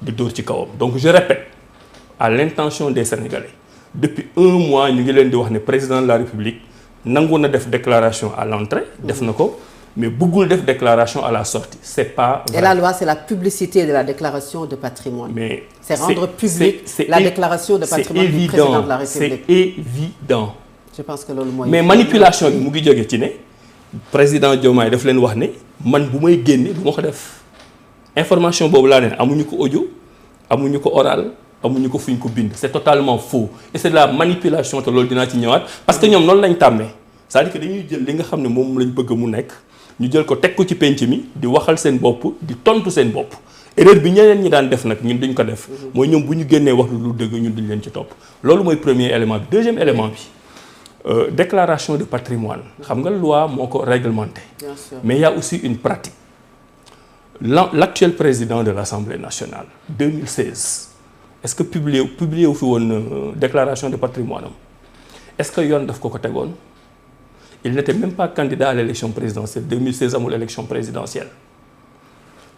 di dóor ci kawam. Donc je répète à l'intention des Sénégalais depuis un mois ñu ngi leen di wax ne président de la République nangu na def déclaration à l'entrée def na ko mais bëggul def déclaration à la sortie. C'est pas vrai. Et la loi, c'est la publicité de la déclaration de patrimoine. Mais c'est rendre public la déclaration de patrimoine du président de la République. C'est évident. Je pense que loolu mooy. Mais manipulation bi mu ngi jóge ci ne président Diomaye daf leen wax ne man bu may génne du ma ko def information boobu laa ne amuñu ko audio amuñu ko oral amuñu ko fuñ ko bind. C'est totalement faux et c'est de la manipulation te loolu dinaa ci ñëwaat parce que ñoom noonu lañ tàmmee c'est-à-dire que dañuy jël li nga xam ne moom lañ bëgg mu nekk. ñu jël ko teg ko ci penc mi di waxal seen bopp di tontu seen bopp erreur bi ñeneen ñi daan def nag ñun duñ ko def mooy ñoom bu ñu génnee wax lu dëgg ñun duñ leen ci topp loolu mooy premier élément bi. Deuxième élément bi déclaration de patrimoine xam nga loi moo ko réglementé. Bien sûr. Mais il y a aussi une pratique. L'actuel président de l'Assemblée nationale 2016 est-ce que publié wu fi woon déclaration de patrimoine am est-ce que yoon daf ko tegoon. Il n'était même pas candidat à l'élection présidentielle 2016 amul élection présidentielle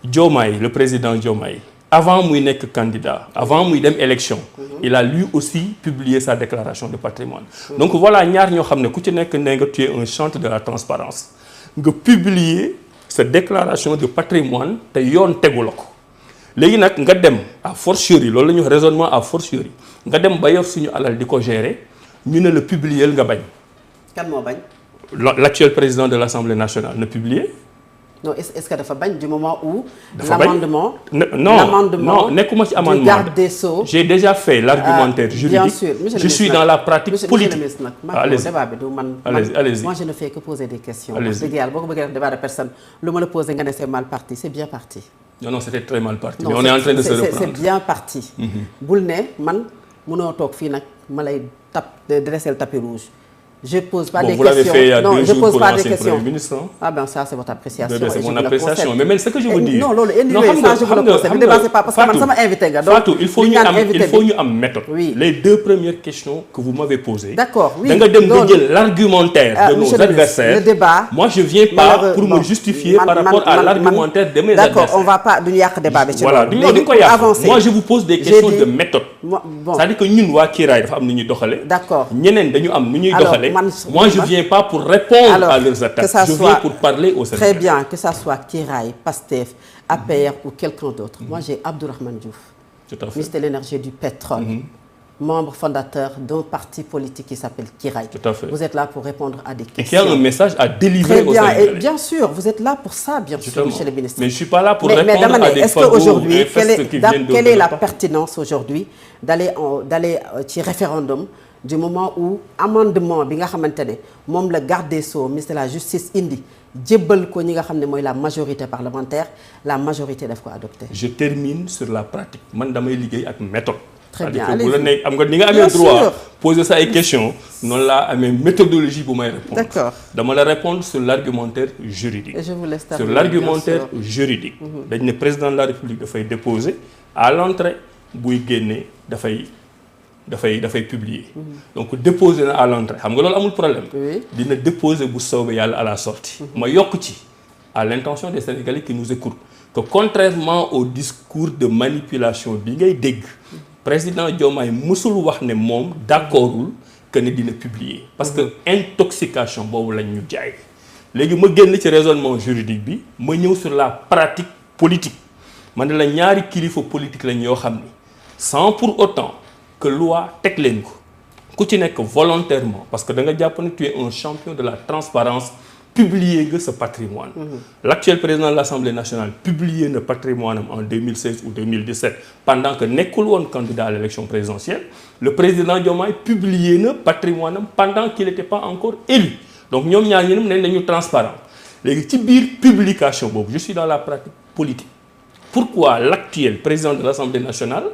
Diomaye le président Diomaye avant muy nekk candidat avant muy dem élection il a lui aussi publié sa déclaration de patrimoine donc voilà ñaar ñoo xam ne ku ci nekk ne nga tu es un chantre de la transparence nga publier sa déclaration de patrimoine te yoon tegu la ko léegi nag nga dem à fortiori loolu la ñuy wax raisonnement à fortiori nga dem ba yor suñu alal di ko gérer ñu ne la publier nga bañ. Kan moo bañ. L'actuel président de l'Assemblée nationale ne publié. Non, est-ce que dafa bañ du moment où l'amendement non nekkuma ci amendement du garde des Sceaux. J'ai déjà fait l'argumentaire juridique. Bien sûr, je suis dans la pratique politique. Allez-y. Allez-y. Moi je ne fais que poser des questions. Allez-y. Dëgg yàlla boo ko bëggee def débat de personne lu ma la posé nga ne c'est mal parti, c'est bien parti. Non, c'était très mal parti. Non, mais on est en train de se reprendre. C'est bien parti. Bul ne man mënoo toog fii nag ma lay dresser le tapis rouge. Je pose pas des questions. Vous l'avez fait il y a 2 jours pour l'ancien Premier ministre. Ah ben ça c'est votre appréciation. C'est mon appréciation. Mais ce que je veux dire. Non loolu indi ça je vous le conseille. Ne dépassez pas parce que man sama invité nga. Fatou, il faut ñu am méthode. Oui. Les 2 premières questions que vous m'avez posées. D'accord, oui. Da nga dem nga jël l'argumentaire de nos adversaires. Le débat. Moi je viens pas pour me justifier par rapport à l'argumentaire de mes adversaires. D'accord, on va pas duñu yàq débat bi ci voilà duñu ko yàq. Moi je vous pose des questions de méthode. C'est-à-dire que ñun waa Kiraay dafa am nu ñuy doxale. D'accord. Ñeneen dañu am nu ñuy doxale. Moi je viens pas pour répondre à leurs attaques. Je viens pour parler au Sénégal. Très bien, que ça soit Kiraay, PASTEF, APR ou quelqu'un d'autre. Moi j'ai Abdourahmane Diouf. Tout à fait. Ministre de l'énergie et du pétrole. Membre fondateur d'un parti politique qui s'appelle Kiraay. Tout à fait. Vous êtes là pour répondre à des questions. Et qui a un message à délivrer aux Sénégalais. Et bien sûr, vous êtes là pour ça, bien sûr, monsieur le ministre. Mais je suis pas là pour répondre à des fagots infestes qui viennent de quelle est la pertinence aujourd'hui d'aller ci référendum du moment où amendement bi nga xamante ne moom la garde des Sceaux ministre de la justice indi jébbal ko ñi nga xam ne mooy la majorité parlementaire la majorité daf ko adopté. Je termine sur la pratique man damay liggéey ak méthode. Très bien, bu la nekk am nga ni nga amee droit poser ça ay questions noonu laa amee méthodologie bu may répondre. D'accord. dama la répondre sur l'argumentaire juridique. Et je vous laisse terminer, sur l'argumentaire juridique. dañ ne président de la République dafay déposer à l'entrée buy génne dafay publier. Donc déposer na à l'entrée xam nga loolu amul problème. Oui. dina déposer bu soobee yàlla à la sortie. ma yokk ci à l'intention des Sénégalais qui nous écoutent que contrairement au discours de manipulation bi ngay dégg. Président Diomaye mësul wax ne moom d'accordul que ne dina publier. parce que intoxication boobu lañ ñu jaay. léegi ma génn ci raisonnement juridique bi ma ñëw sur la pratique politique man ne la ñaari kilifa politique lañ yoo xam ni sans pour autant que loi teg leen ko ku ci nekk volontairement parce que da nga jàpp ne tu es un champion de la transparence publier nga sa patrimoine. L'actuel président de l'Assemblée nationale publié na patrimoine am en 2016 ou 2017 pendant que nekkul woon candidat à l'élection présidentielle le président Diomaye publié na patrimoine am pendant qu'il n'était pas encore élu donc ñoom ñaar ñeneen nañ dañu transparent léegi ci biir publication boobu je suis dans la pratique politique pourquoi l'actuel président de l'Assemblée nationale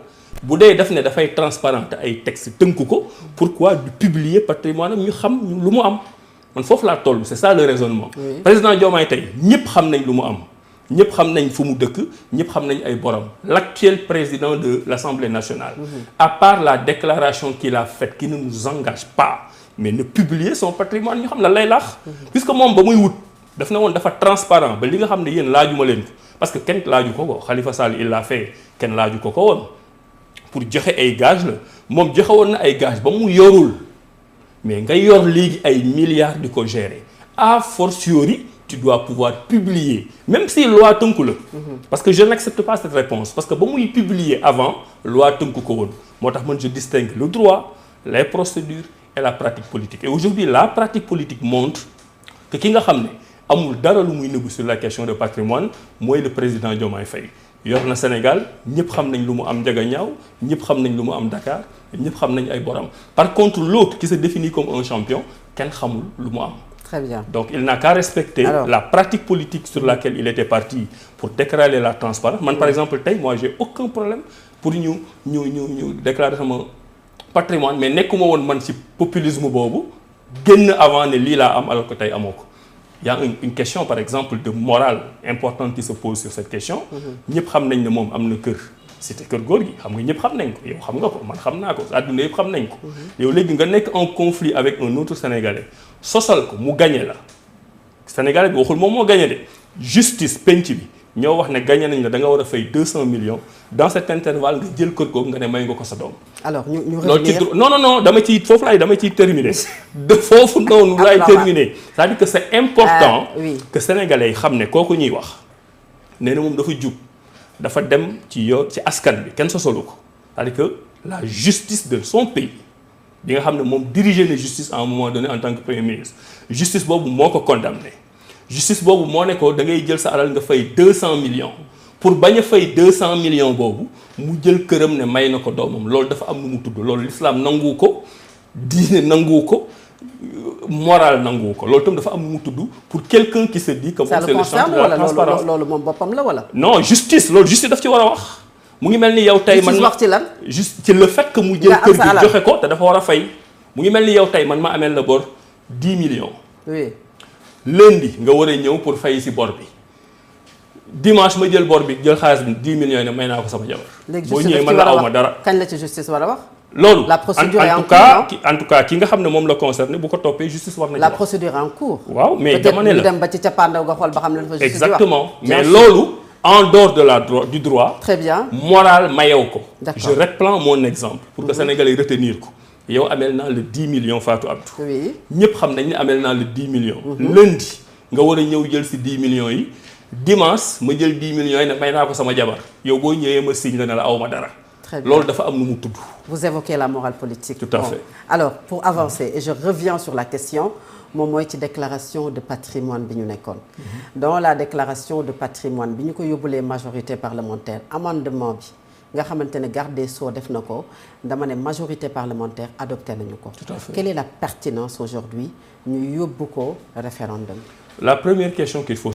bu dee daf ne dafay transparent ay textes tënku ko pourquoi du publier patrimoine am ñu xam lu mu am man foofu laa toll c'est ça le raisonnement. Oui. Président Diomaye tey ñëpp xam nañ lu mu am ñëpp xam nañ fu mu dëkk ñëpp xam nañ ay borom l'actuel président de l'Assemblée nationale. À part la déclaration qu'il a faite qui ne nous engage pas mais ne publier son patrimoine ñu xam lan lay laax. puisque moom ba muy wut daf ne woon dafa transparent ba li nga xam ne yéen laajuma leen ko parce que kenn laaju ko ko Khalifa Sall il l'a fait kenn laaju ko ko woon pour joxe ay gage la moom joxe woon na ay gage ba mu yorul mais nga yor léegi ay milliards di ko gérer a fortiori tu dois pouvoir publier même si loi tënku la parce que je n'accepte pas cette réponse parce que ba muy publier avant loi tënku ko woon moo tax man je distingue le droit les procédures et la pratique politique et aujourd'hui la pratique politique montre que ki nga xam ne amul dara lu muy nëbbu sur la question de patrimoine mooy le président Diomaye Faye yor na Sénégal ñëpp xam nañ lu mu am Ndiaganiao ñëpp xam nañ lu mu am Dakar ñëpp xam nañ ay boram par contre l'autre qui se définit comme un champion kenn xamul lu mu am. Très bien. Donc il n'a qu'à respecter la pratique politique sur laquelle il était parti pour déclarer la transparence man par exemple tey moi j'ai aucun problème pour ñu déclarer sama patrimoine mais nekkuma woon man ci populisme boobu génn avant ne lii laa am alors que tey amoo ko. Il y a une question par exemple de morale importante qui se pose sur cette question. ñëpp xam nañ ne moom am na kër cité kër góor gi xam nga ñëpp xam nañ ko yow xam nga ko man xam naa ko àdduna yëpp xam nañ ko. yow léegi nga nekk en conflit avec un autre Sénégalais sosal ko mu gagné la Sénégalais bi waxul moom moo gagné de justice penc bi ñoo wax ne gagné nañ la da nga war a fay 200 millions dans cet intervalle nga jël kër googu nga ne may nga ko sa doom. alors ñu revenir non dama ciy terminer de foofu noonu laay terminer c'est-à-dire que c'est important que sénégalais yi xam ne kooku ñuy wax nee na moom dafa jub dafa dem ci askan bi kenn sosalu ko c'est-à-dire que la justice de son pays bi nga xam ne moom diriger la justice à un moment donné en tant que premier ministre justice boobu moo ko condamné justice boobu moo ne ko da ngay jël sa alal nga fay 200 millions pour bañ a fay 200 millions boobu mu jël këram ne may na ko doomam loolu dafa am nu mu tudd loolu l'islam nangu ko diine nangu ko moral nangu ko loolu tam dafa am nu mu tudd pour quelqu'un qui se dit que moom c'est le centre de la transparence loolu moom boppam la wala. non justice loolu justice daf ci war a wax mu ngi mel ni yow tey man wax ci lan. juste ci le fait que mu jël kër gi joxe ko te dafa war a fay mu ngi mel ni yow tey man ma ameel la bor 10 millions. oui. lundi nga war a ñëw pour fay si bor bi dimanche ma jël bor bi jël xaalis bi 10 millions yi ne may naa ko sama jabar. léegi boo ñëwee mën la aw ma dara. kañ la ci justice war a wax. loolu la procédure en tout cas ki nga xam ne moom la concerné bu ko toppee justice war na ci wax. la procédure en cours. waaw mais dama ne la peut-être ñu dem ba ci cappaandaw nga xool ba xam ne dafa justice exactement mais loolu en dehors de du droit. très bien moral mayew ko. d'accord je reprends mon exemple. pour que Sénégalais retenir ko. yow amel naa le 10 millions Fatou Abdou. oui ñëpp xam nañ ne amel naa le 10 millions. lundi nga war a ñëw jël si 10 millions yi. dimanche ma jël 10 millions yi ne may naa ko sama jabar yow boo ñëwee ma signe la ne la aw ma dara. très bien loolu dafa am nu mu tudd. vous évoquez la morale politique. tout à fait alors pour avancer et je reviens sur la question moom mooy ci déclaration de patrimoine bi ñu nekkoon. dans la déclaration de patrimoine bi ñu ko yóbbulee majorité parlementaire amendement bi nga xamante ne garde des Sceaux def na ko dama ne majorité parlementaire adopté nañu ko. tout à fait quelle est la pertinence aujourd'hui ñu yóbbu ko référendum. la première question qu'il faut